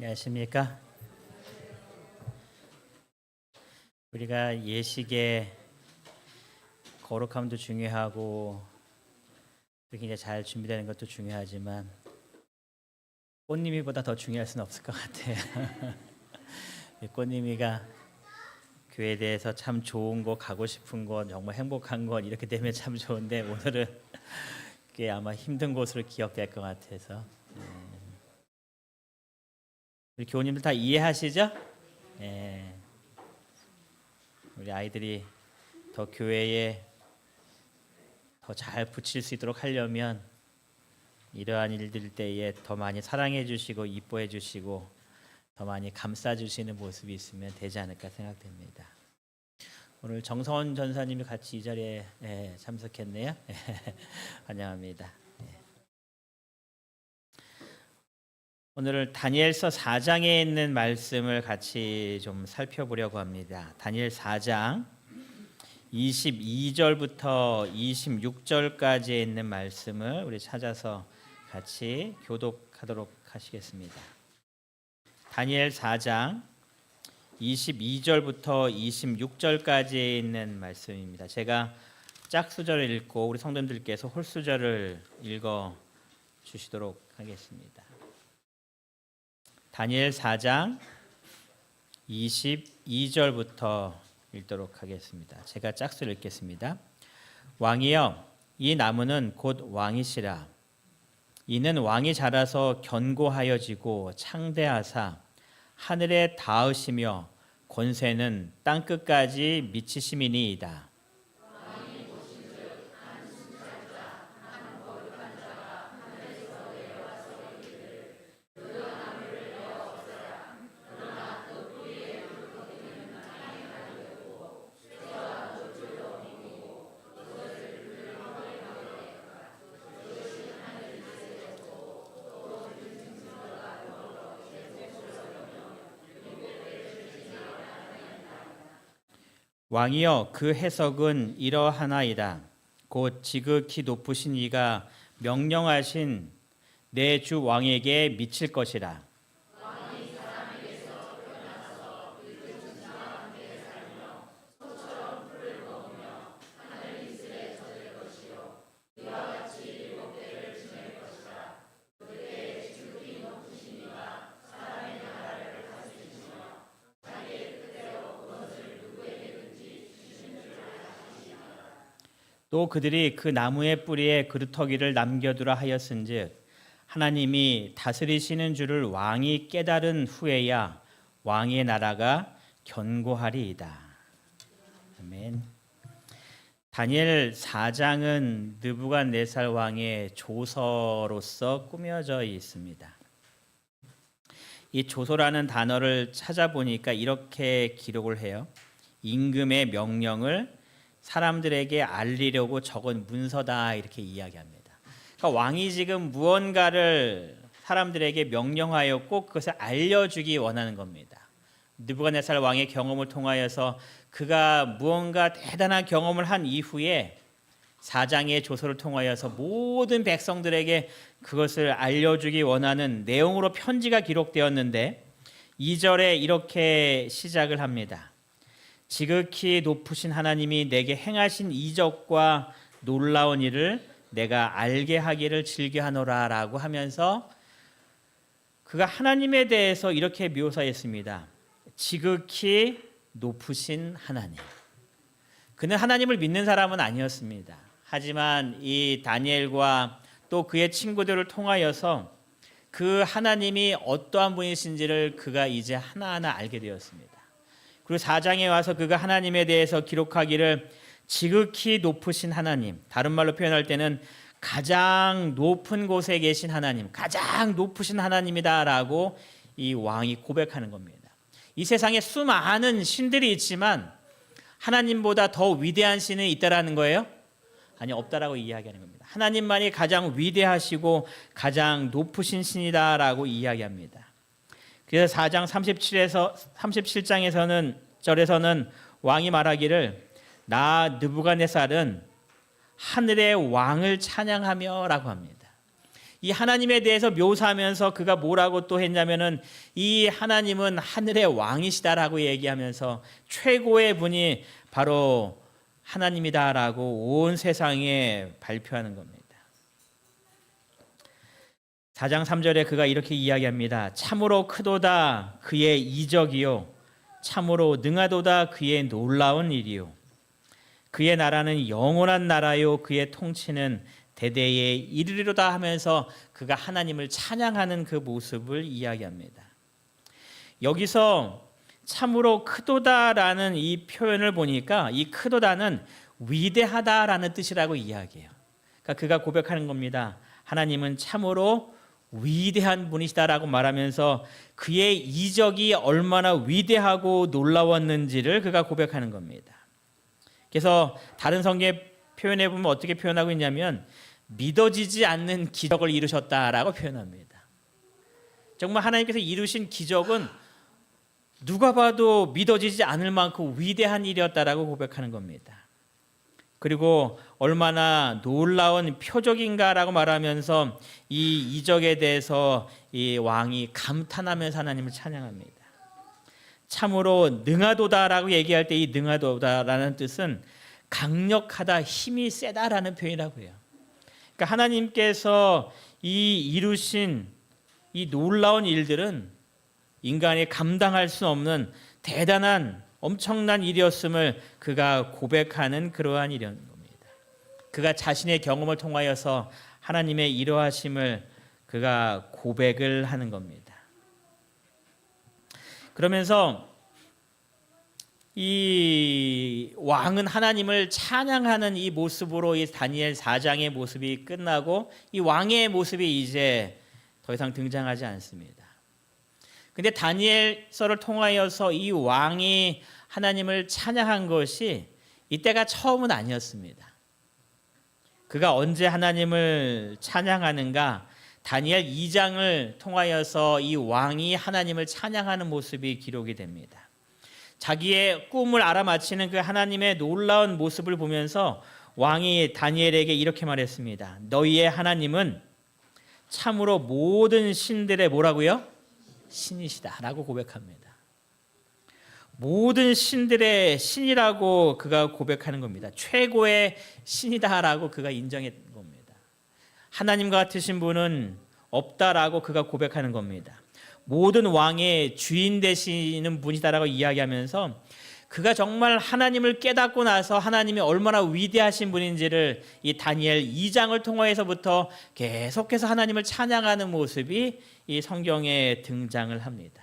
안녕하십니까? 우리가 예식의 거룩함도 중요하고 그렇게 이제 잘 준비되는 것도 중요하지만 꽃님이보다 더 중요할 수는 없을 것 같아요. 꽃님이가 교회에 대해서 참 좋은 곳, 가고 싶은 곳, 정말 행복한 곳 이렇게 되면 참 좋은데 오늘은 그게 아마 힘든 곳으로 기억될 것 같아서 우리 교우님들 다 이해하시죠? 우리 아이들이 더 교회에 더 잘 붙일 수 있도록 하려면 이러한 일들 때에 더 많이 사랑해 주시고 이뻐해 주시고 더 많이 감싸 주시는 모습이 있으면 되지 않을까 생각됩니다. 오늘 정서원 전사님이 같이 이 자리에 참석했네요. 환영합니다. 오늘은 다니엘서 4장에 있는 말씀을 같이 좀 살펴보려고 합니다. 다니엘 4장 22절부터 26절까지에 있는 말씀을 우리 찾아서 같이 교독하도록 하시겠습니다. 다니엘 4장 22절부터 26절까지에 있는 말씀입니다. 제가 짝수절을 읽고 우리 성도님들께서 홀수절을 읽어 주시도록 하겠습니다. 다니엘 4장 22절부터 읽도록 하겠습니다. 제가 짝수를 읽겠습니다. 왕이여, 이 나무는 곧 왕이시라. 이는 왕이 자라서 견고하여지고 창대하사 하늘에 닿으시며 권세는 땅끝까지 미치심이니이다. 왕이여, 그 해석은 이러하나이다. 곧 지극히 높으신 이가 명령하신 내 주 왕에게 미칠 것이라. 또 그들이 그 나무의 뿌리에 그루터기를 남겨두라 하였은즉 하나님이 다스리시는 줄을 왕이 깨달은 후에야 왕의 나라가 견고하리이다. 아멘. 다니엘 4장은 느부갓네살 왕의 조서로서 꾸며져 있습니다. 이 조서라는 단어를 찾아보니까 이렇게 기록을 해요. 임금의 명령을 사람들에게 알리려고 적은 문서다 이렇게 이야기합니다. 그러니까 왕이 지금 무언가를 사람들에게 명령하여 꼭 그것을 알려주기 원하는 겁니다. 느부갓네살 왕의 경험을 통하여서 그가 무언가 대단한 경험을 한 이후에 4장의 조서를 통하여서 모든 백성들에게 그것을 알려주기 원하는 내용으로 편지가 기록되었는데 2절에 이렇게 시작을 합니다. 지극히 높으신 하나님이 내게 행하신 이적과 놀라운 일을 내가 알게 하기를 즐겨하노라 라고 하면서 그가 하나님에 대해서 이렇게 묘사했습니다. 지극히 높으신 하나님. 그는 하나님을 믿는 사람은 아니었습니다. 하지만 이 다니엘과 또 그의 친구들을 통하여서 그 하나님이 어떠한 분이신지를 그가 이제 하나하나 알게 되었습니다. 그리고 4장에 와서 그가 하나님에 대해서 기록하기를 지극히 높으신 하나님, 다른 말로 표현할 때는 가장 높은 곳에 계신 하나님, 가장 높으신 하나님이다라고 이 왕이 고백하는 겁니다. 이 세상에 수많은 신들이 있지만 하나님보다 더 위대한 신이 있다라는 거예요? 아니, 없다라고 이야기하는 겁니다. 하나님만이 가장 위대하시고 가장 높으신 신이다라고 이야기합니다. 그래서 4장 37장에서는 절에서는 왕이 말하기를 나 느부갓네살은 하늘의 왕을 찬양하며 라고 합니다. 이 하나님에 대해서 묘사하면서 그가 뭐라고 또 했냐면은 이 하나님은 하늘의 왕이시다라고 얘기하면서 최고의 분이 바로 하나님이다라고 온 세상에 발표하는 겁니다. 4장 3절에 그가 이렇게 이야기합니다. 참으로 크도다 그의 이적이요 참으로 능하도다 그의 놀라운 일이요 그의 나라는 영원한 나라요 그의 통치는 대대에 이르리로다 하면서 그가 하나님을 찬양하는 그 모습을 이야기합니다. 여기서 참으로 크도다라는 이 표현을 보니까 이 크도다는 위대하다라는 뜻이라고 이야기해요. 그러니까 그가 고백하는 겁니다. 하나님은 참으로 위대한 분이시다라고 말하면서 그의 이적이 얼마나 위대하고 놀라웠는지를 그가 고백하는 겁니다. 그래서 다른 성경 표현해 보면 어떻게 표현하고 있냐면 믿어지지 않는 기적을 이루셨다라고 표현합니다. 정말 하나님께서 이루신 기적은 누가 봐도 믿어지지 않을 만큼 위대한 일이었다라고 고백하는 겁니다. 그리고 얼마나 놀라운 표적인가라고 말하면서 이 이적에 대해서 이 왕이 감탄하면서 하나님을 찬양합니다. 참으로 능하도다라고 얘기할 때 이 능하도다라는 뜻은 강력하다, 힘이 세다라는 표현이라고 해요. 그러니까 하나님께서 이 이루신 이 놀라운 일들은 인간이 감당할 수 없는 대단한 엄청난 일이었음을 그가 고백하는 그러한 일이었던 겁니다. 그가 자신의 경험을 통하여서 하나님의 이러하심을 그가 고백을 하는 겁니다. 그러면서 이 왕은 하나님을 찬양하는 이 모습으로 이 다니엘 4장의 모습이 끝나고 이 왕의 모습이 이제 더 이상 등장하지 않습니다. 근데 다니엘서를 통하여서 이 왕이 하나님을 찬양한 것이 이때가 처음은 아니었습니다. 그가 언제 하나님을 찬양하는가? 다니엘 2장을 통하여서 이 왕이 하나님을 찬양하는 모습이 기록이 됩니다. 자기의 꿈을 알아맞히는 그 하나님의 놀라운 모습을 보면서 왕이 다니엘에게 이렇게 말했습니다. 너희의 하나님은 참으로 모든 신들의 뭐라고요? 신이시다라고 고백합니다. 모든 신들의 신이라고 그가 고백하는 겁니다. 최고의 신이다라고 그가 인정했던 겁니다. 하나님과 같으신 분은 없다라고 그가 고백하는 겁니다. 모든 왕의 주인 되시는 분이다라고 이야기하면서 그가 정말 하나님을 깨닫고 나서 하나님이 얼마나 위대하신 분인지를 이 다니엘 2장을 통해서부터 계속해서 하나님을 찬양하는 모습이 이 성경에 등장을 합니다.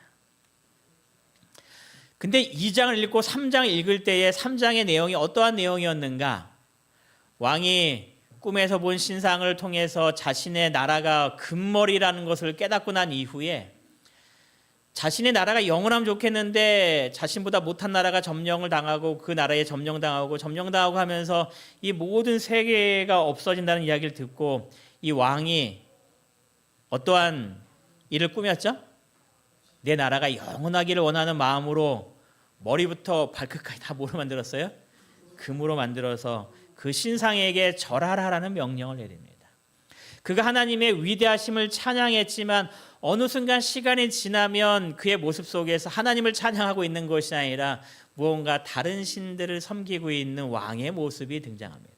근데 2장을 읽고 3장을 읽을 때에 3장의 내용이 어떠한 내용이었는가? 왕이 꿈에서 본 신상을 통해서 자신의 나라가 금머리라는 것을 깨닫고 난 이후에 자신의 나라가 영원하면 좋겠는데 자신보다 못한 나라가 점령을 당하고 그 나라에 점령당하고 하면서 이 모든 세계가 없어진다는 이야기를 듣고 이 왕이 어떠한 일을 꾸몄죠? 내 나라가 영원하기를 원하는 마음으로 머리부터 발끝까지 다 뭐로 만들었어요? 금으로 만들어서 그 신상에게 절하라라는 명령을 내립니다. 그가 하나님의 위대하심을 찬양했지만 어느 순간 시간이 지나면 그의 모습 속에서 하나님을 찬양하고 있는 것이 아니라 무언가 다른 신들을 섬기고 있는 왕의 모습이 등장합니다.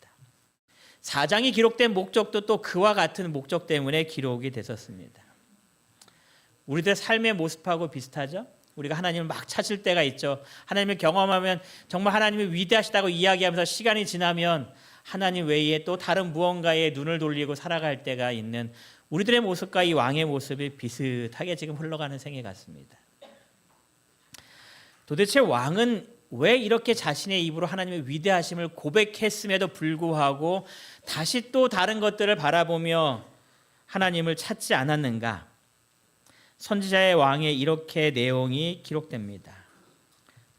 4장이 기록된 목적도 또 그와 같은 목적 때문에 기록이 됐었습니다. 우리들 삶의 모습하고 비슷하죠? 우리가 하나님을 막 찾을 때가 있죠. 하나님을 경험하면 정말 하나님이 위대하시다고 이야기하면서 시간이 지나면 하나님 외에 또 다른 무언가에 눈을 돌리고 살아갈 때가 있는 우리들의 모습과 이 왕의 모습이 비슷하게 지금 흘러가는 생애 같습니다. 도대체 왕은 왜 이렇게 자신의 입으로 하나님의 위대하심을 고백했음에도 불구하고 다시 또 다른 것들을 바라보며 하나님을 찾지 않았는가? 선지자의 왕에 이렇게 내용이 기록됩니다.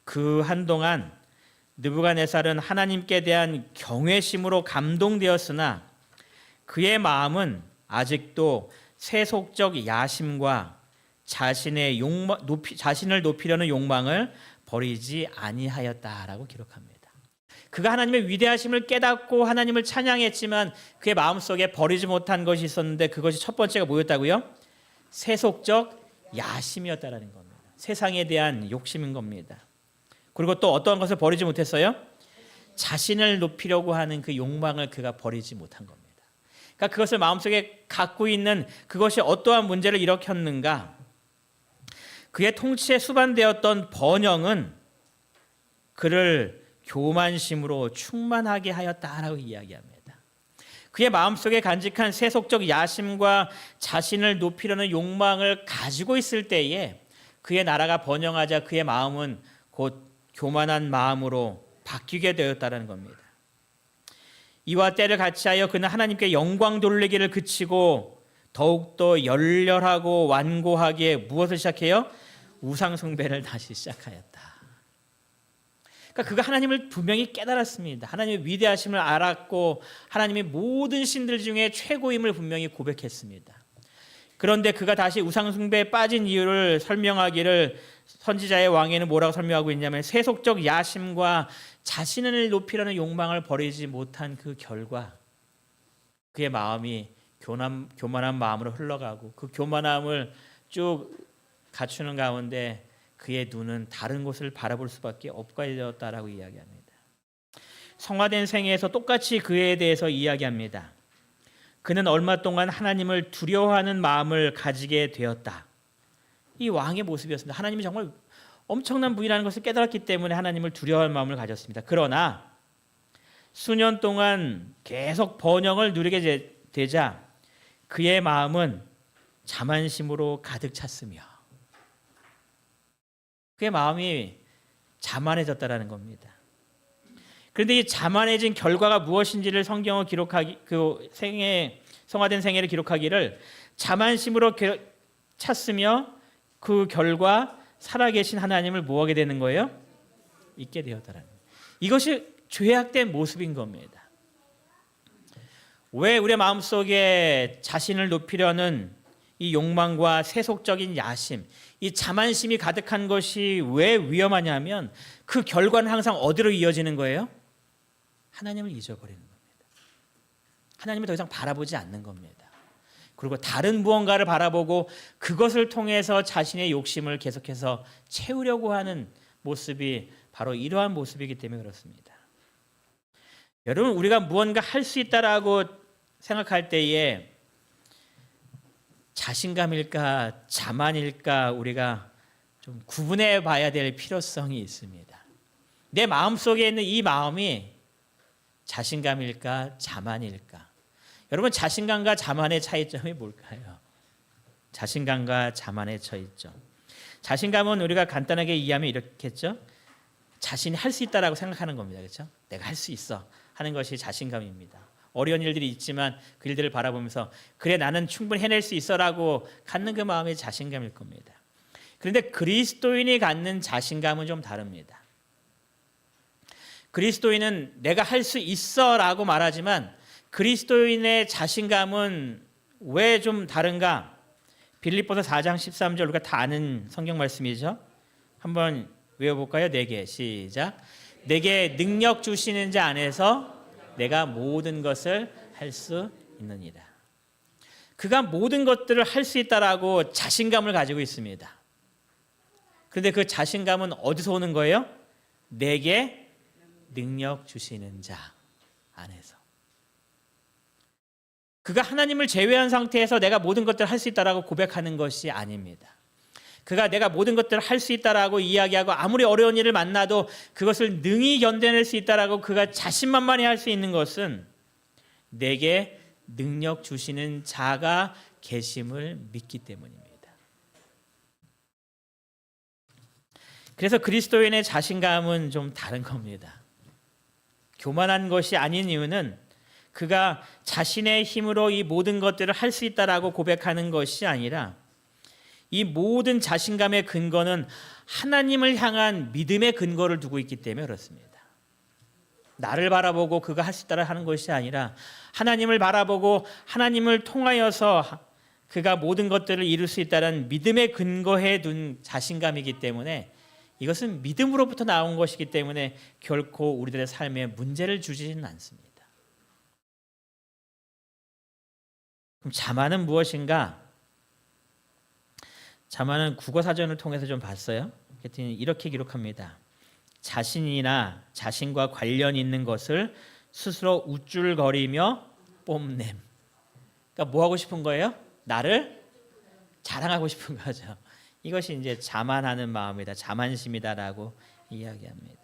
그 한동안 느부갓네살은 하나님께 대한 경외심으로 감동되었으나 그의 마음은 아직도 세속적 야심과 자신을 높이려는 욕망을 버리지 아니하였다라고 기록합니다. 그가 하나님의 위대하심을 깨닫고 하나님을 찬양했지만 그의 마음속에 버리지 못한 것이 있었는데 그것이 첫 번째가 뭐였다고요? 세속적 야심이었다라는 겁니다. 세상에 대한 욕심인 겁니다. 그리고 또 어떠한 것을 버리지 못했어요? 자신을 높이려고 하는 그 욕망을 그가 버리지 못한 겁니다. 그러니까 그것을 마음속에 갖고 있는 그것이 어떠한 문제를 일으켰는가? 그의 통치에 수반되었던 번영은 그를 교만심으로 충만하게 하였다라고 이야기합니다. 그의 마음속에 간직한 세속적 야심과 자신을 높이려는 욕망을 가지고 있을 때에 그의 나라가 번영하자 그의 마음은 곧 교만한 마음으로 바뀌게 되었다는 겁니다. 이와 때를 같이하여 그는 하나님께 영광 돌리기를 그치고 더욱더 열렬하고 완고하게 무엇을 시작해요? 우상 숭배를 다시 시작하였다. 그러니까 그가 하나님을 분명히 깨달았습니다. 하나님의 위대하심을 알았고 하나님의 모든 신들 중에 최고임을 분명히 고백했습니다. 그런데 그가 다시 우상 숭배에 빠진 이유를 설명하기를 선지자의 왕에는 뭐라고 설명하고 있냐면 세속적 야심과 자신을 높이려는 욕망을 버리지 못한 그 결과 그의 마음이 교만한 마음으로 흘러가고 그 교만함을 쭉 갖추는 가운데 그의 눈은 다른 곳을 바라볼 수밖에 없게 되었다라고 이야기합니다. 성화된 생애에서 똑같이 그에 대해서 이야기합니다. 그는 얼마 동안 하나님을 두려워하는 마음을 가지게 되었다. 이 왕의 모습이었습니다. 하나님이 정말 엄청난 분이라는 것을 깨달았기 때문에 하나님을 두려워할 마음을 가졌습니다. 그러나 수년 동안 계속 번영을 누리게 되자 그의 마음은 자만심으로 가득 찼으며 그의 마음이 자만해졌다라는 겁니다. 그런데 이 자만해진 결과가 무엇인지를 성경을 기록하기 그 성화된 생애를 기록하기를 자만심으로 찼으며 그 결과 살아계신 하나님을 뭐하게 되는 거예요? 잊게 되었다라는 거예요. 이것이 죄악된 모습인 겁니다. 왜 우리의 마음속에 자신을 높이려는 이 욕망과 세속적인 야심, 이 자만심이 가득한 것이 왜 위험하냐면 그 결과는 항상 어디로 이어지는 거예요? 하나님을 잊어버리는 겁니다. 하나님을 더 이상 바라보지 않는 겁니다. 그리고 다른 무언가를 바라보고 그것을 통해서 자신의 욕심을 계속해서 채우려고 하는 모습이 바로 이러한 모습이기 때문에 그렇습니다. 여러분, 우리가 무언가 할 수 있다라고 생각할 때에 자신감일까 자만일까 우리가 좀 구분해 봐야 될 필요성이 있습니다. 내 마음속에 있는 이 마음이 자신감일까 자만일까? 여러분, 자신감과 자만의 차이점이 뭘까요? 자신감과 자만의 차이점. 자신감은 우리가 간단하게 이해하면 이렇겠죠. 자신이 할 수 있다라고 생각하는 겁니다. 그렇죠? 내가 할 수 있어 하는 것이 자신감입니다. 어려운 일들이 있지만 그 일들을 바라보면서 그래 나는 충분히 해낼 수 있어라고 갖는 그 마음이 자신감일 겁니다. 그런데 그리스도인이 갖는 자신감은 좀 다릅니다. 그리스도인은 내가 할 수 있어라고 말하지만 그리스도인의 자신감은 왜 좀 다른가? 빌립보서 4장 13절 우리가 다 아는 성경 말씀이죠. 한번 외워볼까요? 4개 시작. 내게 능력 주시는 자 안에서 내가 모든 것을 할 수 있느니라. 그가 모든 것들을 할 수 있다라고 자신감을 가지고 있습니다. 그런데 그 자신감은 어디서 오는 거예요? 내게 능력 주시는 자 안에서. 그가 하나님을 제외한 상태에서 내가 모든 것들을 할 수 있다라고 고백하는 것이 아닙니다. 그가 내가 모든 것들을 할 수 있다라고 이야기하고 아무리 어려운 일을 만나도 그것을 능히 견뎌낼 수 있다라고 그가 자신만만히 할 수 있는 것은 내게 능력 주시는 자가 계심을 믿기 때문입니다. 그래서 그리스도인의 자신감은 좀 다른 겁니다. 교만한 것이 아닌 이유는 그가 자신의 힘으로 이 모든 것들을 할 수 있다라고 고백하는 것이 아니라 이 모든 자신감의 근거는 하나님을 향한 믿음의 근거를 두고 있기 때문에 그렇습니다. 나를 바라보고 그가 할 수 있다라 하는 것이 아니라 하나님을 바라보고 하나님을 통하여서 그가 모든 것들을 이룰 수 있다는 믿음의 근거에 둔 자신감이기 때문에 이것은 믿음으로부터 나온 것이기 때문에 결코 우리들의 삶에 문제를 주지는 않습니다. 그럼 자만은 무엇인가? 자만은 국어사전을 통해서 좀 봤어요. 그랬더니 이렇게 기록합니다. 자신이나 자신과 관련 있는 것을 스스로 우쭐거리며 뽐냄. 그러니까 뭐 하고 싶은 거예요? 나를 자랑하고 싶은 거죠. 이것이 이제 자만하는 마음이다, 자만심이다라고 이야기합니다.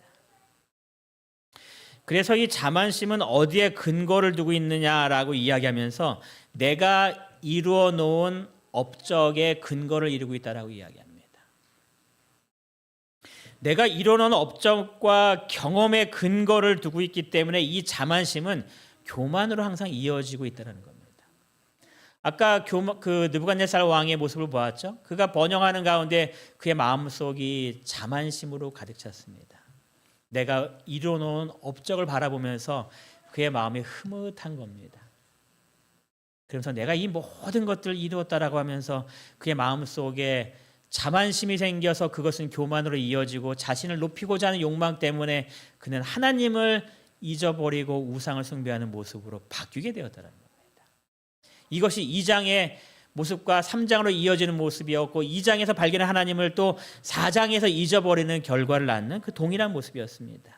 그래서 이 자만심은 어디에 근거를 두고 있느냐라고 이야기하면서 내가 이루어 놓은 업적의 근거를 이루고 있다라고 이야기합니다. 내가 이루어 놓은 업적과 경험의 근거를 두고 있기 때문에 이 자만심은 교만으로 항상 이어지고 있다는 겁니다. 아까 그 느부갓네살 왕의 모습을 보았죠. 그가 번영하는 가운데 그의 마음속이 자만심으로 가득 찼습니다. 내가 이루어놓은 업적을 바라보면서 그의 마음이 흐뭇한 겁니다. 그래서 내가 이 모든 것들을 이루었다라고 하면서 그의 마음속에 자만심이 생겨서 그것은 교만으로 이어지고 자신을 높이고자 하는 욕망 때문에 그는 하나님을 잊어버리고 우상을 숭배하는 모습으로 바뀌게 되었다는 겁니다. 이것이 2장의 모습과 3장으로 이어지는 모습이었고 2장에서 발견한 하나님을 또 4장에서 잊어버리는 결과를 낳는 그 동일한 모습이었습니다.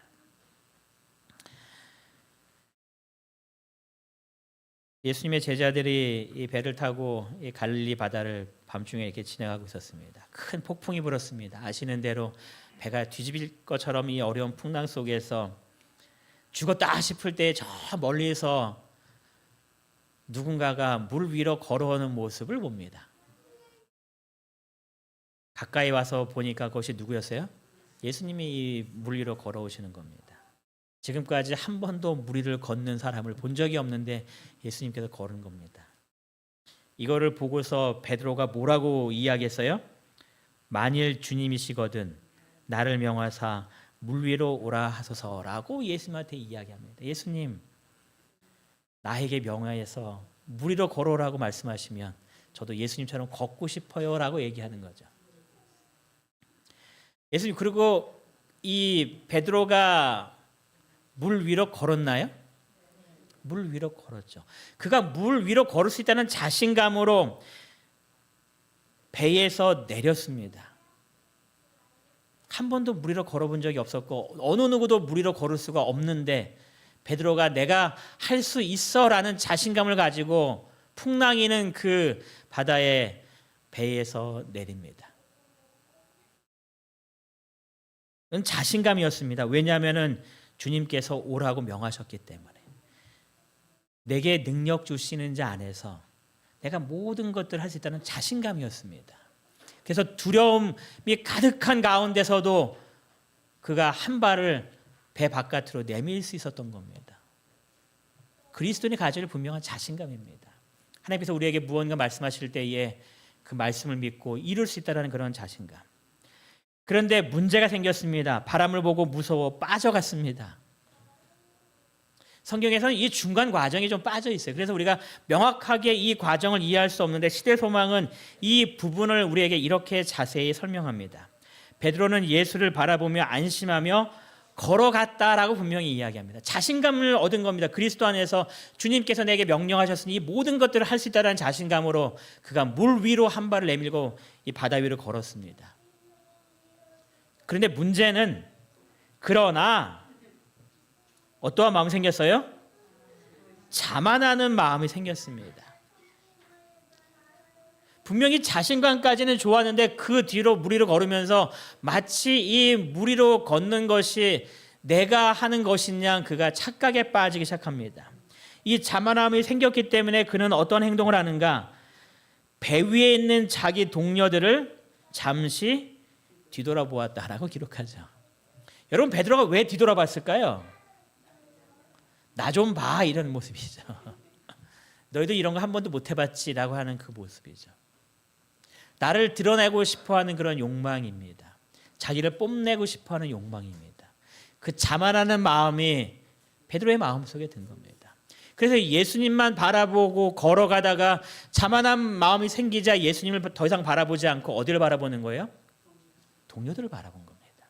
예수님의 제자들이 이 배를 타고 이 갈릴리 바다를 밤중에 이렇게 지나가고 있었습니다. 큰 폭풍이 불었습니다. 아시는 대로 배가 뒤집힐 것처럼 이 어려운 풍랑 속에서 죽었다 싶을 때 저 멀리서 누군가가 물 위로 걸어오는 모습을 봅니다. 가까이 와서 보니까 그것이 누구였어요? 예수님이 이 물 위로 걸어오시는 겁니다. 지금까지 한 번도 물 위를 걷는 사람을 본 적이 없는데 예수님께서 걸은 겁니다. 이거를 보고서 베드로가 뭐라고 이야기했어요? 만일 주님이시거든 나를 명하사 물 위로 오라 하소서라고 예수님한테 이야기합니다. 예수님, 나에게 명하여서 물 위로 걸어오라고 말씀하시면 저도 예수님처럼 걷고 싶어요라고 얘기하는 거죠. 예수님, 그리고 이 베드로가 물 위로 걸었나요? 물 위로 걸었죠. 그가 물 위로 걸을 수 있다는 자신감으로 배에서 내렸습니다. 한 번도 물 위로 걸어본 적이 없었고 어느 누구도 물 위로 걸을 수가 없는데 베드로가 내가 할 수 있어라는 자신감을 가지고 풍랑이는 그 바다에 배에서 내립니다. 그건 자신감이었습니다. 왜냐하면 주님께서 오라고 명하셨기 때문에 내게 능력 주시는 자 안에서 내가 모든 것들을 할 수 있다는 자신감이었습니다. 그래서 두려움이 가득한 가운데서도 그가 한 발을 배 바깥으로 내밀 수 있었던 겁니다. 그리스도인이 가질 분명한 자신감입니다. 하나님께서 우리에게 무언가 말씀하실 때에 그 말씀을 믿고 이룰 수 있다는 그런 자신감. 그런데 문제가 생겼습니다. 바람을 보고 무서워 빠져갔습니다. 성경에서는 이 중간 과정이 좀 빠져 있어요. 그래서 우리가 명확하게 이 과정을 이해할 수 없는데 시대소망은 이 부분을 우리에게 이렇게 자세히 설명합니다. 베드로는 예수를 바라보며 안심하며 걸어갔다라고 분명히 이야기합니다. 자신감을 얻은 겁니다. 그리스도 안에서 주님께서 내게 명령하셨으니 이 모든 것들을 할 수 있다는 자신감으로 그가 물 위로 한 발을 내밀고 이 바다 위를 걸었습니다. 그런데 문제는 그러나 어떠한 마음이 생겼어요? 자만하는 마음이 생겼습니다. 분명히 자신감까지는 좋았는데 그 뒤로 물 위로 걸으면서 마치 이 물 위로 걷는 것이 내가 하는 것이냐 그가 착각에 빠지기 시작합니다. 이 자만함이 생겼기 때문에 그는 어떤 행동을 하는가? 배 위에 있는 자기 동료들을 잠시 뒤돌아보았다라고 기록하죠. 여러분, 베드로가 왜 뒤돌아봤을까요? 나 좀 봐, 이런 모습이죠. 너희도 이런 거 한 번도 못 해봤지라고 하는 그 모습이죠. 나를 드러내고 싶어하는 그런 욕망입니다. 자기를 뽐내고 싶어하는 욕망입니다. 그 자만하는 마음이 베드로의 마음속에 든 겁니다. 그래서 예수님만 바라보고 걸어가다가 자만한 마음이 생기자 예수님을 더 이상 바라보지 않고 어디를 바라보는 거예요? 동료들을 바라본 겁니다.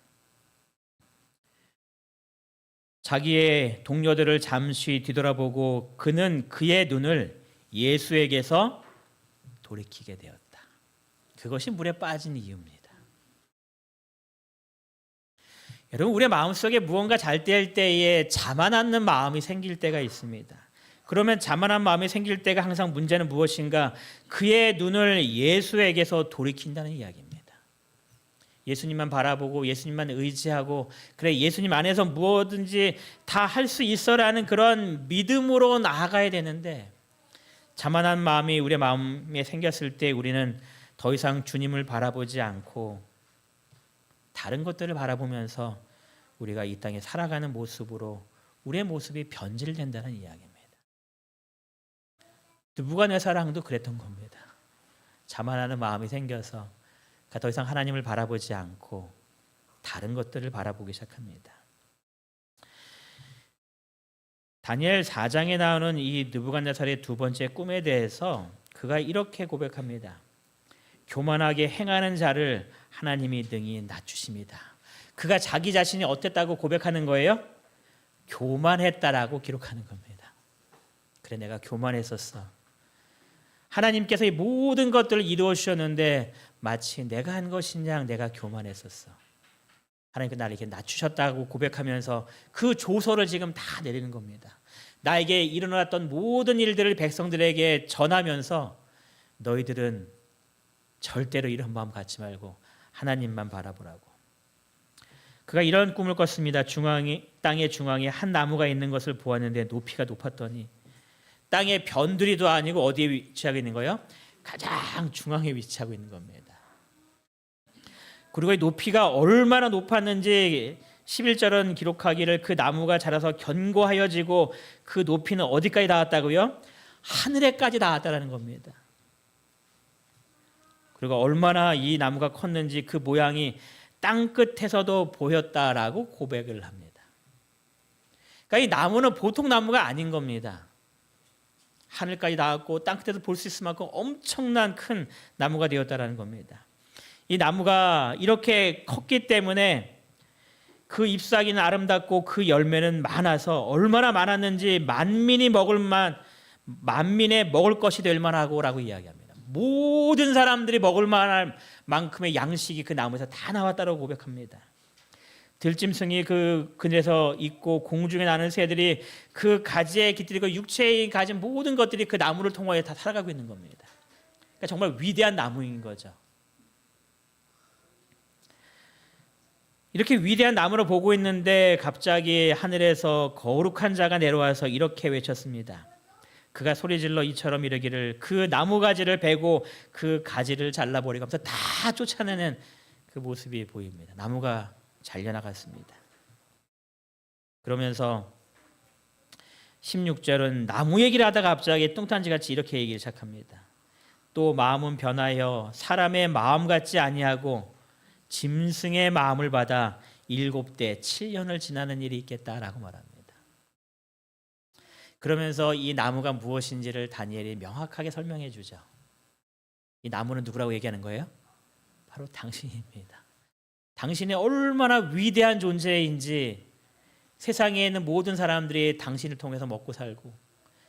자기의 동료들을 잠시 뒤돌아보고 그는 그의 눈을 예수에게서 돌이키게 되었다. 그것이 물에 빠진 이유입니다. 여러분, 우리의 마음속에 무언가 잘 될 때에 자만하는 마음이 생길 때가 있습니다. 그러면 자만한 마음이 생길 때가 항상 문제는 무엇인가? 그의 눈을 예수에게서 돌이킨다는 이야기입니다. 예수님만 바라보고 예수님만 의지하고 그래 예수님 안에서 무엇든지 다 할 수 있어라는 그런 믿음으로 나아가야 되는데 자만한 마음이 우리의 마음에 생겼을 때 우리는 더 이상 주님을 바라보지 않고 다른 것들을 바라보면서 우리가 이 땅에 살아가는 모습으로 우리의 모습이 변질된다는 이야기입니다. 느부갓네살왕도 그랬던 겁니다. 자만하는 마음이 생겨서 더 이상 하나님을 바라보지 않고 다른 것들을 바라보기 시작합니다. 다니엘 4장에 나오는 이 느부갓네살의 두 번째 꿈에 대해서 그가 이렇게 고백합니다. 교만하게 행하는 자를 하나님이 능히 낮추십니다. 그가 자기 자신이 어땠다고 고백하는 거예요? 교만했다라고 기록하는 겁니다. 그래 내가 교만했었어. 하나님께서 이 모든 것들을 이루어 주셨는데 마치 내가 한 것인 양 내가 교만했었어. 하나님께서 나를 이렇게 낮추셨다고 고백하면서 그 조서를 지금 다 내리는 겁니다. 나에게 일어났던 모든 일들을 백성들에게 전하면서 너희들은 절대로 이런 마음 갖지 말고 하나님만 바라보라고. 그가 이런 꿈을 꿨습니다. 땅의 중앙에 한 나무가 있는 것을 보았는데 높이가 높았더니 땅의 변두리도 아니고 어디에 위치하고 있는 거예요? 가장 중앙에 위치하고 있는 겁니다. 그리고 이 높이가 얼마나 높았는지 11절은 기록하기를 그 나무가 자라서 견고하여지고 그 높이는 어디까지 닿았다고요? 하늘에까지 닿았다는 겁니다. 그리고 얼마나 이 나무가 컸는지 그 모양이 땅끝에서도 보였다라고 고백을 합니다. 그러니까 이 나무는 보통 나무가 아닌 겁니다. 하늘까지 닿았고 땅끝에서 볼 수 있을 만큼 엄청난 큰 나무가 되었다라는 겁니다. 이 나무가 이렇게 컸기 때문에 그 잎사귀는 아름답고 그 열매는 많아서 얼마나 많았는지 만민의 먹을 것이 될 만하고라고 이야기합니다. 모든 사람들이 먹을 만한 만큼의 양식이 그 나무에서 다 나왔다고 고백합니다. 들짐승이 그 그늘에서 있고 공중에 나는 새들이 그 가지에 깃들이고 육체에 가진 모든 것들이 그 나무를 통하여 다 살아가고 있는 겁니다. 그러니까 정말 위대한 나무인 거죠. 이렇게 위대한 나무를 보고 있는데 갑자기 하늘에서 거룩한 자가 내려와서 이렇게 외쳤습니다. 그가 소리질러 이처럼 이르기를 그 나무가지를 베고 그 가지를 잘라버리고 하면서 다 쫓아내는 그 모습이 보입니다. 나무가 잘려나갔습니다. 그러면서 16절은 나무 얘기를 하다가 갑자기 뚱딴지같이 이렇게 얘기를 시작합니다. 또 마음은 변하여 사람의 마음 같지 아니하고 짐승의 마음을 받아 7대 7년을 지나는 일이 있겠다라고 말합니다. 그러면서 이 나무가 무엇인지를 다니엘이 명확하게 설명해 주죠. 이 나무는 누구라고 얘기하는 거예요? 바로 당신입니다. 당신이 얼마나 위대한 존재인지 세상에 있는 모든 사람들이 당신을 통해서 먹고 살고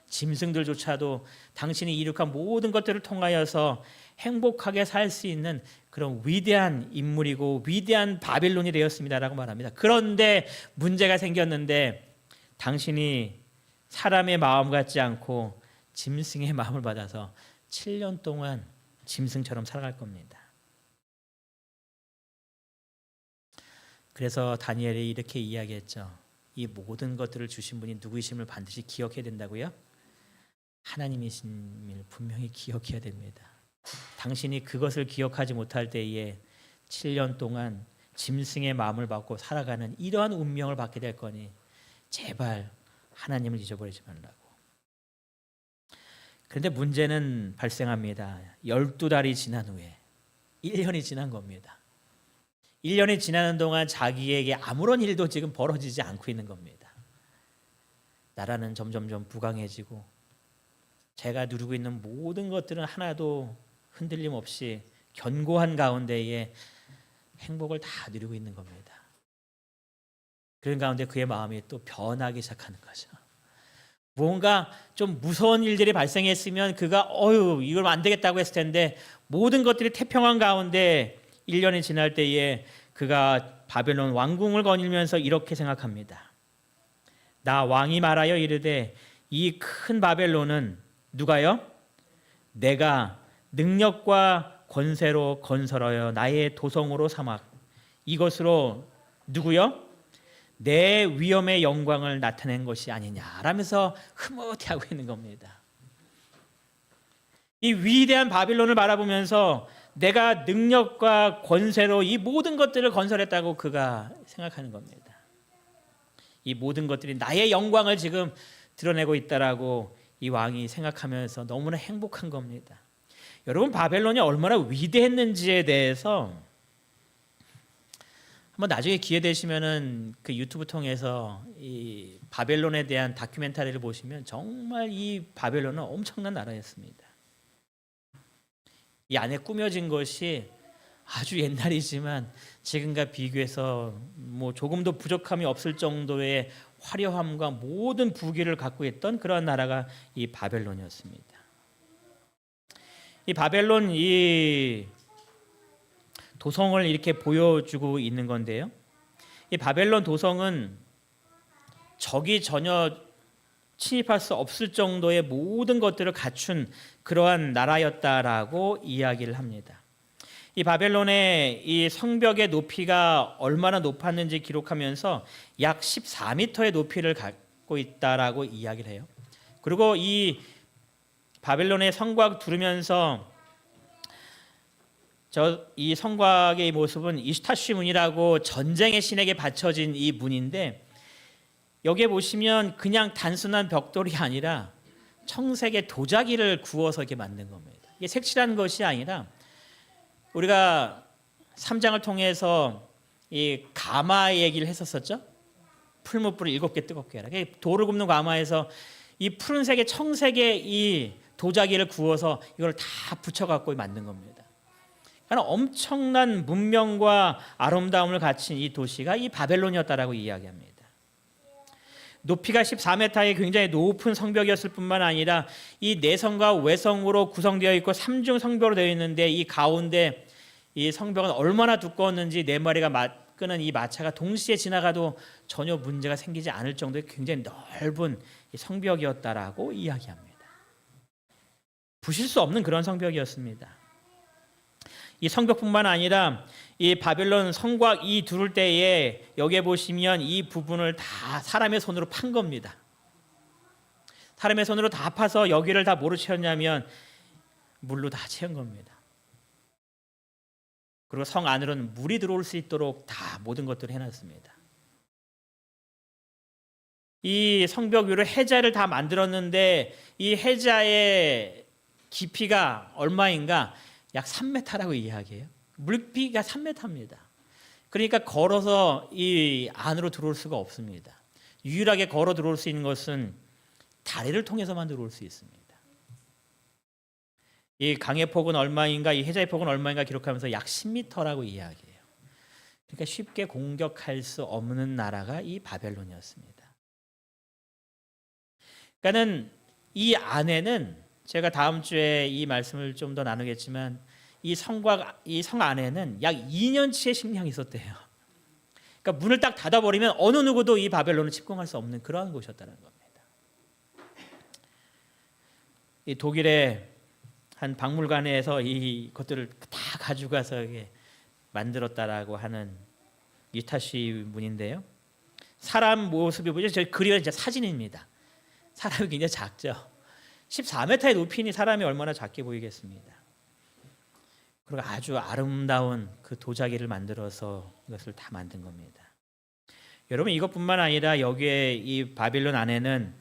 짐승들조차도 당신이 이룩한 모든 것들을 통하여서 행복하게 살 수 있는 그런 위대한 인물이고 위대한 바빌론이 되었습니다라고 말합니다. 그런데 문제가 생겼는데 당신이 사람의 마음 같지 않고 짐승의 마음을 받아서 7년 동안 짐승처럼 살아갈 겁니다. 그래서 다니엘이 이렇게 이야기했죠. 이 모든 것들을 주신 분이 누구이심을 반드시 기억해야 된다고요? 하나님이심을 분명히 기억해야 됩니다. 당신이 그것을 기억하지 못할 때에 7년 동안 짐승의 마음을 받고 살아가는 이러한 운명을 받게 될 거니 제발 하나님을 잊어버리지 말라고. 그런데 문제는 발생합니다. 12달이 지난 후에 1년이 지난 겁니다. 1년이 지나는 동안 자기에게 아무런 일도 지금 벌어지지 않고 있는 겁니다. 나라는 점점점 부강해지고 제가 누리고 있는 모든 것들은 하나도 흔들림 없이 견고한 가운데에 행복을 다 누리고 있는 겁니다. 그런 가운데 그의 마음이 또 변하기 시작하는 거죠. 뭔가 좀 무서운 일들이 발생했으면 그가 이걸 안 되겠다고 했을 텐데 모든 것들이 태평한 가운데 1년이 지날 때에 그가 바벨론 왕궁을 거닐면서 이렇게 생각합니다. 나 왕이 말하여 이르되 이 큰 바벨론은 누가요? 내가 능력과 권세로 건설하여 나의 도성으로 삼아 이것으로 누구요? 내 위엄의 영광을 나타낸 것이 아니냐라면서 흐뭇해하고 있는 겁니다. 이 위대한 바빌론을 바라보면서 내가 능력과 권세로 이 모든 것들을 건설했다고 그가 생각하는 겁니다. 이 모든 것들이 나의 영광을 지금 드러내고 있다라고 이 왕이 생각하면서 너무나 행복한 겁니다. 여러분, 바벨론이 얼마나 위대했는지에 대해서 한번 나중에 기회 되시면은 그 유튜브 통해서 이 바벨론에 대한 다큐멘터리를 보시면 정말 이 바벨론은 엄청난 나라였습니다. 이 안에 꾸며진 것이 아주 옛날이지만 지금과 비교해서 뭐 조금도 부족함이 없을 정도의 화려함과 모든 부귀를 갖고 있던 그런 나라가 이 바벨론이었습니다. 이 바벨론 이 도성을 이렇게 보여주고 있는 건데요. 이 바벨론 도성은 적이 전혀 침입할 수 없을 정도의 모든 것들을 갖춘 그러한 나라였다라고 이야기를 합니다. 이 바벨론의 이 성벽의 높이가 얼마나 높았는지 기록하면서 약 14m의 높이를 갖고 있다라고 이야기를 해요. 그리고 이 바벨론의 성곽 두르면서 이 성곽의 모습은 이슈타시 문이라고 전쟁의 신에게 바쳐진 이 문인데 여기에 보시면 그냥 단순한 벽돌이 아니라 청색의 도자기를 구워서 이렇게 만든 겁니다. 이게 색칠한 것이 아니라 우리가 3장을 통해서 이 가마 얘기를 했었었죠. 풀무불을 7개 뜨겁게 해라. 돌을 굽는 가마에서 이 푸른색의 청색의 이 도자기를 구워서 이걸 다 붙여갖고 만든 겁니다. 그러니까 엄청난 문명과 아름다움을 갖춘 이 도시가 이 바벨론이었다라고 이야기합니다. 높이가 14m의 굉장히 높은 성벽이었을 뿐만 아니라 이 내성과 외성으로 구성되어 있고 3중 성벽으로 되어 있는데 이 가운데 이 성벽은 얼마나 두꺼웠는지 4마리가 끄는 이 마차가 동시에 지나가도 전혀 문제가 생기지 않을 정도의 굉장히 넓은 성벽이었다라고 이야기합니다. 부실 수 없는 그런 성벽이었습니다. 이 성벽뿐만 아니라 이 바벨론 성곽 이 두를 때에 여기에 보시면 이 부분을 다 사람의 손으로 판 겁니다. 사람의 손으로 다 파서 여기를 다 뭐로 채웠냐면 물로 다 채운 겁니다. 그리고 성 안으로는 물이 들어올 수 있도록 다 모든 것들을 해놨습니다. 이 성벽 위로 해자를 다 만들었는데 이 해자의 깊이가 얼마인가? 약 3m라고 이야기해요. 물비가 3m입니다. 그러니까 걸어서 이 안으로 들어올 수가 없습니다. 유일하게 걸어 들어올 수 있는 것은 다리를 통해서만 들어올 수 있습니다. 이 강의 폭은 얼마인가, 이 해자의 폭은 얼마인가 기록하면서 약 10m라고 이야기해요. 그러니까 쉽게 공격할 수 없는 나라가 이 바벨론이었습니다. 그러니까는 이 안에는 제가 다음 주에 이 말씀을 좀 더 나누겠지만 이 성 안에는 약 2년치의 식량이 있었대요. 그러니까 문을 딱 닫아버리면 어느 누구도 이 바벨론을 침공할 수 없는 그러한 곳이었다는 겁니다. 이 독일의 한 박물관에서 이 것들을 다 가져가서 만들었다라고 하는 유타시 문인데요. 사람 모습이 보죠. 저 그림은 진짜 사진입니다. 사람이 굉장히 작죠. 14m의 높이니 사람이 얼마나 작게 보이겠습니다. 그리고 아주 아름다운 그 도자기를 만들어서 이것을 다 만든 겁니다. 여러분, 이것뿐만 아니라 여기에 이 바빌론 안에는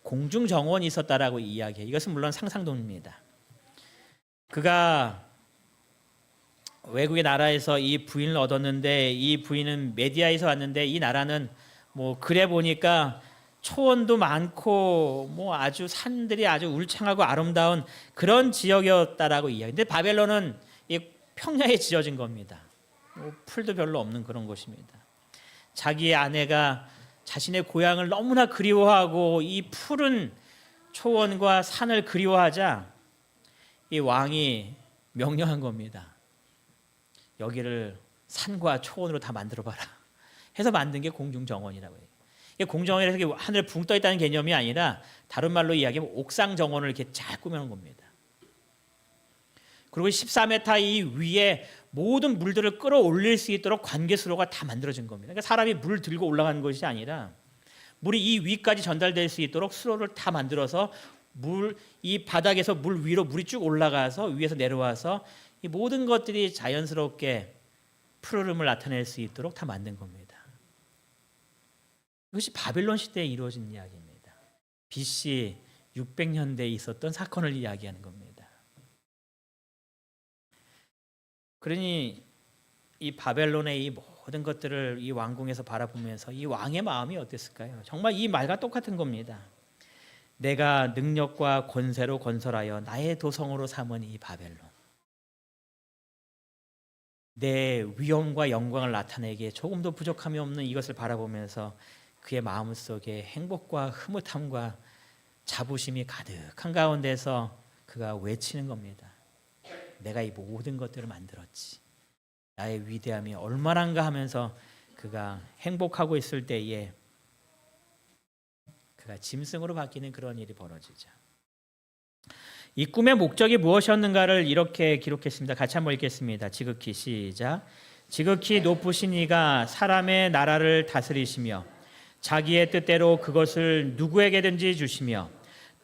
공중 정원이 있었다라고 이야기해요. 이것은 물론 상상도입니다. 그가 외국의 나라에서 이 부인을 얻었는데 이 부인은 메디아에서 왔는데 이 나라는 뭐 그래 보니까 초원도 많고 뭐 아주 산들이 아주 울창하고 아름다운 그런 지역이었다라고 이야기했는데 바벨론은 이 평야에 지어진 겁니다. 풀도 별로 없는 그런 곳입니다. 자기의 아내가 자신의 고향을 너무나 그리워하고 이 푸른 초원과 산을 그리워하자 이 왕이 명령한 겁니다. 여기를 산과 초원으로 다 만들어 봐라 해서 만든 게 공중정원이라고 해요. 이게 공중정원에서 하늘에 붕 떠 있다는 개념이 아니라 다른 말로 이야기하면 옥상 정원을 이렇게 잘 꾸며놓은 겁니다. 그리고 14m 이 위에 모든 물들을 끌어올릴 수 있도록 관계수로가 다 만들어진 겁니다. 그러니까 사람이 물 들고 올라가는 것이 아니라 물이 이 위까지 전달될 수 있도록 수로를 다 만들어서 이 바닥에서 물 위로 물이 쭉 올라가서 위에서 내려와서 이 모든 것들이 자연스럽게 푸르름을 나타낼 수 있도록 다 만든 겁니다. 이것이 바벨론 시대에 이루어진 이야기입니다. BC 600년대에 있었던 사건을 이야기하는 겁니다. 그러니 이 바벨론의 이 모든 것들을 이 왕궁에서 바라보면서 이 왕의 마음이 어땠을까요? 정말 이 말과 똑같은 겁니다. 내가 능력과 권세로 건설하여 나의 도성으로 삼은 이 바벨론, 내 위엄과 영광을 나타내기에 조금도 부족함이 없는 이것을 바라보면서 그의 마음속에 행복과 흐뭇함과 자부심이 가득한 가운데서 그가 외치는 겁니다. 내가 이 모든 것들을 만들었지. 나의 위대함이 얼마나인가 하면서 그가 행복하고 있을 때에 그가 짐승으로 바뀌는 그런 일이 벌어지죠. 이 꿈의 목적이 무엇이었는가를 이렇게 기록했습니다. 같이 한번 읽겠습니다. 지극히 시작. 지극히 높으신 이가 사람의 나라를 다스리시며 자기의 뜻대로 그것을 누구에게든지 주시며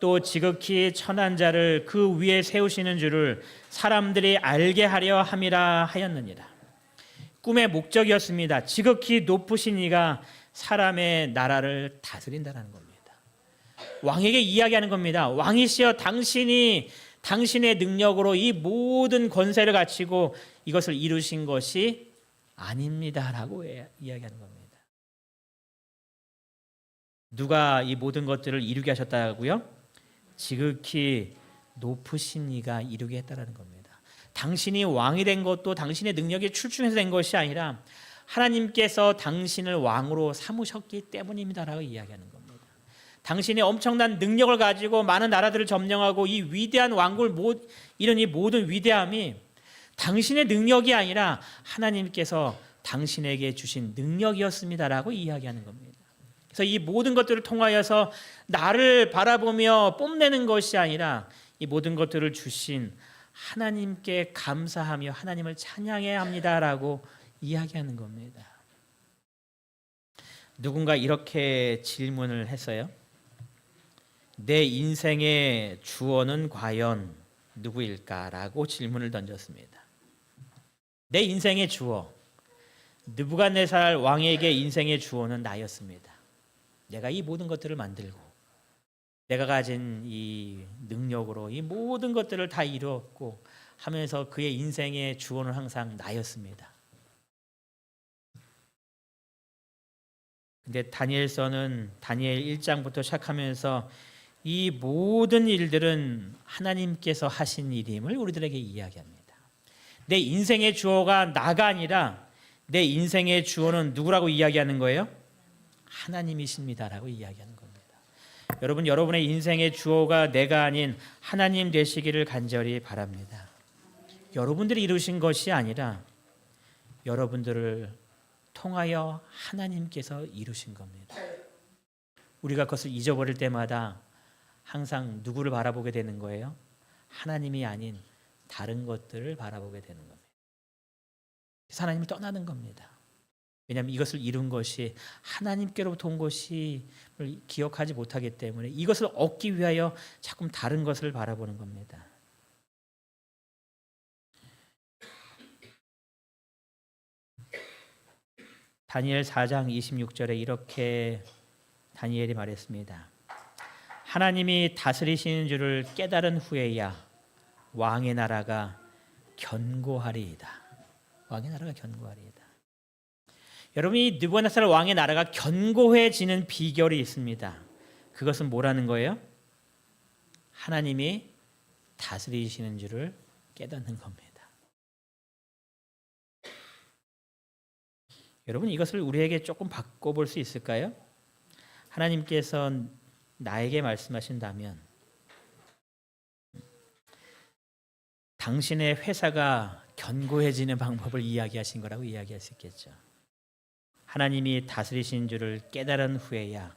또 지극히 천한 자를 그 위에 세우시는 줄을 사람들이 알게 하려 함이라 하였느니라. 꿈의 목적이었습니다. 지극히 높으신 이가 사람의 나라를 다스린다는 겁니다. 왕에게 이야기하는 겁니다. 왕이시여 당신이 당신의 능력으로 이 모든 권세를 갖추고 이것을 이루신 것이 아닙니다라고 이야기하는 겁니다. 누가 이 모든 것들을 이루게 하셨다고요? 지극히 높으신 이가 이루게 했다라는 겁니다. 당신이 왕이 된 것도 당신의 능력이 출중해서 된 것이 아니라 하나님께서 당신을 왕으로 삼으셨기 때문입니다라고 이야기하는 겁니다. 당신이 엄청난 능력을 가지고 많은 나라들을 점령하고 이 위대한 왕국을 이룬 이 모든 위대함이 당신의 능력이 아니라 하나님께서 당신에게 주신 능력이었습니다라고 이야기하는 겁니다. 그래서 이 모든 것들을 통하여서 나를 바라보며 뽐내는 것이 아니라 이 모든 것들을 주신 하나님께 감사하며 하나님을 찬양해야 합니다라고 이야기하는 겁니다. 누군가 이렇게 질문을 했어요. 내 인생의 주어는 과연 누구일까라고 질문을 던졌습니다. 내 인생의 주어, 느부갓네살 왕에게 인생의 주어는 나였습니다. 내가 이 모든 것들을 만들고 내가 가진 이 능력으로 이 모든 것들을 다 이루었고 하면서 그의 인생의 주어는 항상 나였습니다. 근데 다니엘서는 다니엘 1장부터 시작하면서 이 모든 일들은 하나님께서 하신 일임을 우리들에게 이야기합니다. 내 인생의 주어가 나가 아니라 내 인생의 주어는 누구라고 이야기하는 거예요? 하나님이십니다라고 이야기하는 겁니다. 여러분, 여러분의 인생의 주어가 내가 아닌 하나님 되시기를 간절히 바랍니다. 여러분들이 이루신 것이 아니라 여러분들을 통하여 하나님께서 이루신 겁니다. 우리가 그것을 잊어버릴 때마다 항상 누구를 바라보게 되는 거예요? 하나님이 아닌 다른 것들을 바라보게 되는 겁니다. 그래서 하나님을 떠나는 겁니다. 왜냐하면 이것을 이룬 것이 하나님께로부터 온 것이 기억하지 못하기 때문에 이것을 얻기 위하여 자꾸 다른 것을 바라보는 겁니다. 다니엘 4장 26절에 이렇게 다니엘이 말했습니다. 하나님이 다스리시는 줄을 깨달은 후에야 왕의 나라가 견고하리이다. 왕의 나라가 견고하리이다. 여러분, 이 느부갓네살 왕의 나라가 견고해지는 비결이 있습니다. 그것은 뭐라는 거예요? 하나님이 다스리시는 줄을 깨닫는 겁니다. 여러분 이것을 우리에게 조금 바꿔볼 수 있을까요? 하나님께서 나에게 말씀하신다면 당신의 회사가 견고해지는 방법을 이야기하신 거라고 이야기할 수 있겠죠. 하나님이 다스리신 줄을 깨달은 후에야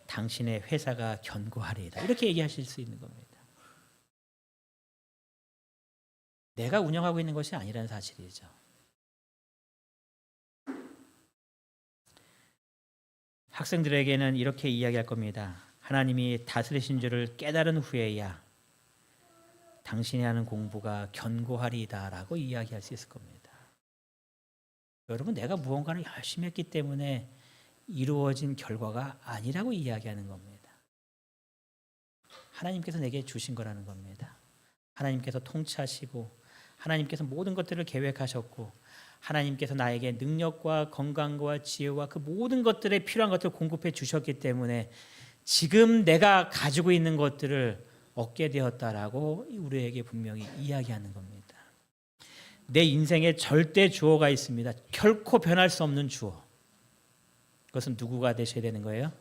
당신의 회사가 견고하리이다. 이렇게 얘기하실 수 있는 겁니다. 내가 운영하고 있는 것이 아니라는 사실이죠. 학생들에게는 이렇게 이야기할 겁니다. 하나님이 다스리신 줄을 깨달은 후에야 당신이 하는 공부가 견고하리이다라고 이야기할 수 있을 겁니다. 여러분, 내가 무언가를 열심히 했기 때문에 이루어진 결과가 아니라고 이야기하는 겁니다. 하나님께서 내게 주신 거라는 겁니다. 하나님께서 통치하시고 하나님께서 모든 것들을 계획하셨고 하나님께서 나에게 능력과 건강과 지혜와 그 모든 것들에 필요한 것들을 공급해 주셨기 때문에 지금 내가 가지고 있는 것들을 얻게 되었다라고 우리에게 분명히 이야기하는 겁니다. 내 인생에 절대 주어가 있습니다. 결코 변할 수 없는 주어. 그것은 누구가 되셔야 되는 거예요?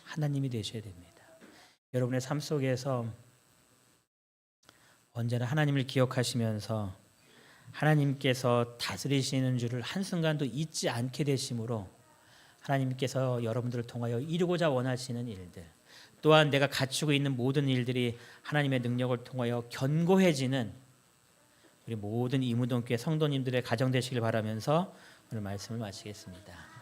하나님이 되셔야 됩니다. 여러분의 삶 속에서 언제나 하나님을 기억하시면서 하나님께서 다스리시는 줄을 한순간도 잊지 않게 되심으로 하나님께서 여러분들을 통하여 이루고자 원하시는 일들, 또한 내가 갖추고 있는 모든 일들이 하나님의 능력을 통하여 견고해지는 우리 모든 이무동교회 성도님들의 가정 되시길 바라면서 오늘 말씀을 마치겠습니다.